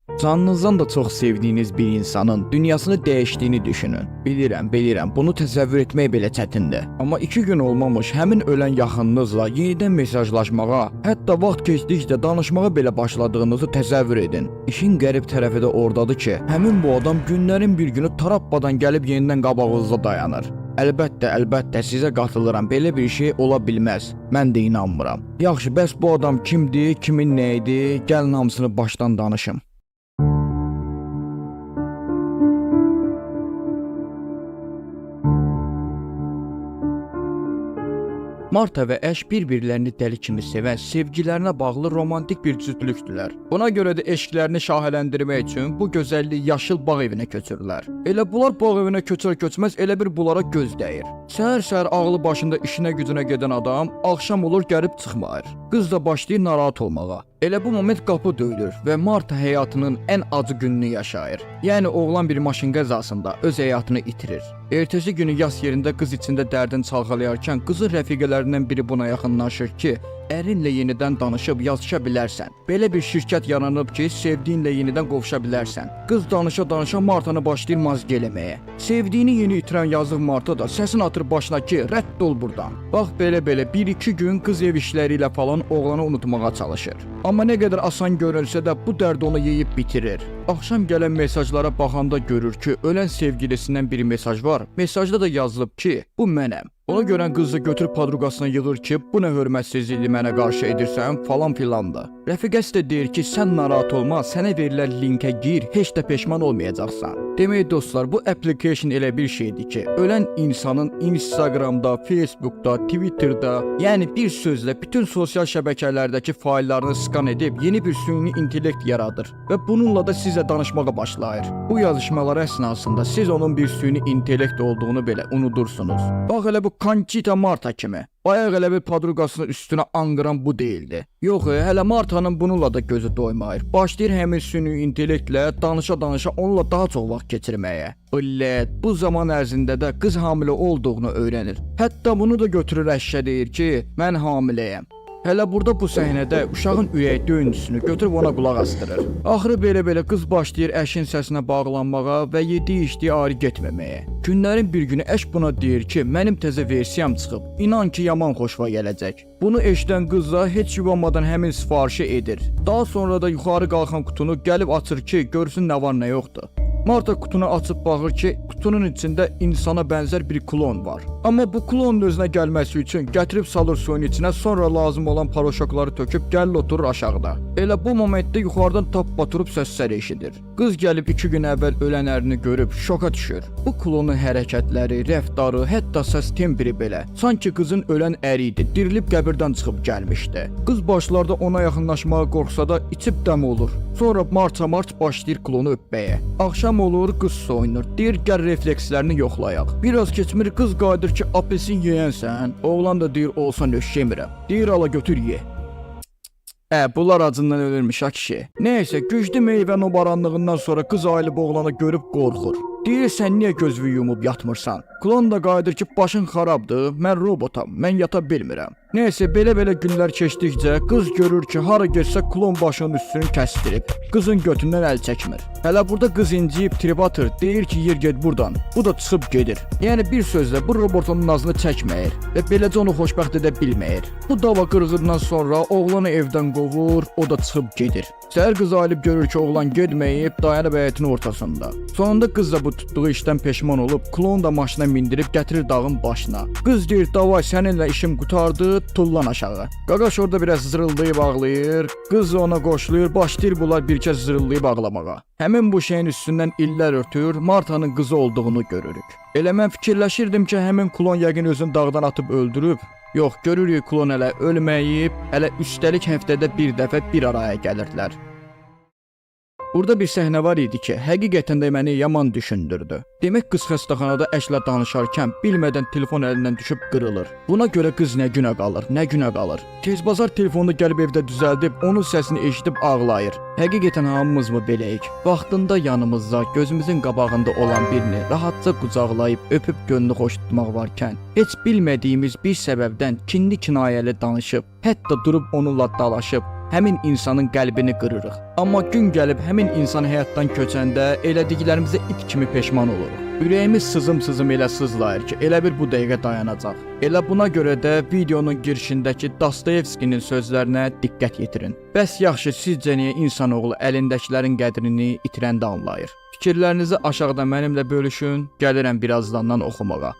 Canınızdan da çox sevdiyiniz bir insanın dünyasını dəyişdiyini düşünün. Bilirəm, bunu təsəvvür etmək belə çətindir. Amma 2 gün olmamış həmin ölən yaxınınızla yenidən mesajlaşmağa, hətta vaxt keçdikcə danışmağa belə başladığınızı təsəvvür edin. İşin qərib tərəfi də ordadır ki, həmin bu adam günlərin bir günü tarappadan gəlib yenidən qabağınızda dayanır. Əlbəttə sizə qatılıram, belə bir şey ola bilməz. Mən də inanmıram. Yaxşı, bəs bu adam kimdir, kimin nə idi? Gəlin hamısını başdan danışım. Marta və Əş bir-birlərini dəli kimi sevən, sevgilərinə bağlı romantik bir cütlükdülər. Buna görə də eşqlərini şahələndirmək üçün bu gözəllik yaşıl bağ evinə köçürlər. Elə bunlar bağ evinə köçər-köçməz elə bir bunlara göz dəyir. Səhər-səhər ağlı başında işinə gücünə gedən adam axşam olur gəlib çıxmayır. Qız da başlayır narahat olmağa. Elə bu moment qapı döyülür və Marta həyatının ən acı gününü yaşayır. Yəni oğlan bir maşın qəzasında öz həyatını itirir. Ertəsi günü yas yerində qız içində dərdin çalxalayarkən qızın rəfiqələrindən biri buna yaxınlaşır ki, ərinlə yenidən danışıb yazışa bilərsən. Belə bir şirkət yaranıb ki, sevdiyinlə yenidən qovuşa bilərsən. Qız danışa-danışa Martanı başlayır mazgə eləməyə. Sevdiyini yeni itirən yazıq Marta da səsini atır başına ki, rədd ol buradan. Bax belə 1-2 gün qız ev işləri ilə falan oğlanı unutmağa çalışır. Amma nə qədər asan görünsə də bu dərd onu yeyib bitirir. Axşam gələn mesajlara baxanda görür ki, ölən sevgilisindən bir mesaj var. Mesajda da yazılıb ki, bu mənəm. Onu görən qızı götürüb padruqasına yığır ki, bu nə hörmətsizlikdir mənə qarşı edirsən falan filan da. Rəfiqəsi də deyir ki, sən narahat olma, sənə verilən linkə gir, heç də peşman olmayacaqsan. Demək dostlar, bu application elə bir şeydir ki, ölən insanın Instagramda, Facebookda, Twitterda, yəni bir sözlə bütün sosial şəbəkələrdəki faillərini skan edib yeni bir süni intellekt yaradır və bununla da sizə danışmağa başlayır. Bu yazışmalar əsnasında siz onun bir süni intellekt olduğunu belə unudursunuz. Bax elə bu Conchita Marta kimi. Bayaq elə bir padruqasının üstünə anqıran bu değildi. Yox, hələ Martanın bununla da gözü doymayır. Başlayır həmin süni intellektlə danışa-danışa onunla daha çox vaxt keçirməyə. Bu zaman ərzində də qız hamilə olduğunu öyrənir. Hətta bunu da götürür əşşə deyir ki, mən hamiləyəm. Hələ burada bu səhnədə uşağın ürək döyüntüsünü götürüb ona qulaq asdırır. Axırı belə qız başlayır Əşin səsinə bağlanmağa və yediyi içdiyi ayrı getməməyə. Günlərin bir günü Əş buna deyir ki, mənim təzə versiyam çıxıb. İnan ki, yaman xoşva gələcək. Bunu eşidən qız da heç yuvanmadan həmin sifarişi edir. Daha sonra da yuxarı qalxan qutunu gəlib açır ki, görsün nə var nə yoxdur. Marta qutunu açıb baxır ki, qutunun içində insana bənzər bir klon var. Amma bu klonun özünə gəlməsi üçün gətirib salır suyun içinə, sonra lazım olan paroşokları töküb gəlir oturur aşağıda. Elə bu momentdə yuxarıdan tap batırıb səslər eşidir. Qız gəlib 2 gün əvvəl ölən ərini görüb şoka düşür. Bu klonun hərəkətləri, rəftarı, hətta səs tembri belə. Sanki qızın ölən əri idi, dirilib qəbirdən çıxıb gəlmişdi. Qız başlarda ona yaxınlaşmağa qorxsa da içib dəm olur. Sonra marça-març başlayır klonu öpməyə. Axşam olur, qız soyunur. Deyir, gəl reflekslərini yoxlayaq. Biraz keçmir, qız qayıdır ki, apelsin yeyənsən. Oğlan da deyir, olsan öş yemirəm. Deyir, ala götür ye. Bunlar acından ölürmüş ha kişi. Neyse, güclü meyvə nobaranlığından sonra qız ayılıb oğlanı görüb qorxur. Deyir, sən niyə gözünü yumub yatmırsan? Klon da qayıdır ki, başın xarabdır, mən robotam, mən yata bilmirəm. Neyse, belə günlər keçdikcə qız görür ki, hara getsə klon başının üstünü kəsdirib. Qızın götündən əl çəkmir. Hələ burada qız inciyib trip atır, deyir ki, yer get buradan. Bu da çıxıb gedir. Yəni bir sözlə bu robotun nazını çəkməyir və beləcə onu xoşbəxt edə bilməyir. Bu dava qırğından sonra oğlanı evdən qovur, o da çıxıb gedir. Səhər qız ayılıb görür ki, oğlan getməyib, dayanıb həyətin ortasında. Sonunda qız da bu tutduğu işdən peşman olub, klon da maşına mindirib gətirir dağın başına. Qız deyir, davay səninlə işim qutardı, tullan aşağı. Qaqaş orada biraz zırıldayıb ağlayır, qız ona qoşulur, başlayır bunlar bir kəs zırıldayıb ağlamağa. Həmin bu şeyin üstündən illər ötür, Martanın qızı olduğunu görürük. Elə mən fikirləşirdim ki, həmin klon yəqin özünü dağdan atıb öldürüb. Yox, görürük klon hələ ölməyib, hələ üstəlik həftədə bir dəfə bir araya gəlirdilər. Burada bir səhnə var idi ki, həqiqətən də məni yaman düşündürdü. Demək qız xəstəxanada Əşlə danışarkən bilmədən telefon əlindən düşüb qırılır. Buna görə qız nə günə qalır. Tezbazar telefonu gəlib evdə düzəldib, onun səsini eşidib ağlayır. Həqiqətən hamımız mı beləyik? Vaxtında yanımızda, gözümüzün qabağında olan birini rahatca qucaqlayıb, öpüb gönlünü xoş tutmaq varkən, heç bilmədiyimiz bir səbəbdən kinli kinayəli danışıb, hətta durub onunla dalaşıb, həmin insanın qəlbini qırırıq. Amma gün gəlib həmin insan həyatdan köçəndə elədiklərimizə it kimi peşman oluruq. Ürəyimiz sızım-sızım elə sızlayır ki, elə bir bu dəqiqə dayanacaq. Elə buna görə də videonun girişindəki Dostoyevskinin sözlərinə diqqət yetirin. Bəs yaxşı, sizcə niyə insanoğlu əlindəkilərin qədrini itirəndə anlayır? Fikirlərinizi aşağıda mənimlə bölüşün, gəlirəm birazdandan oxumağa.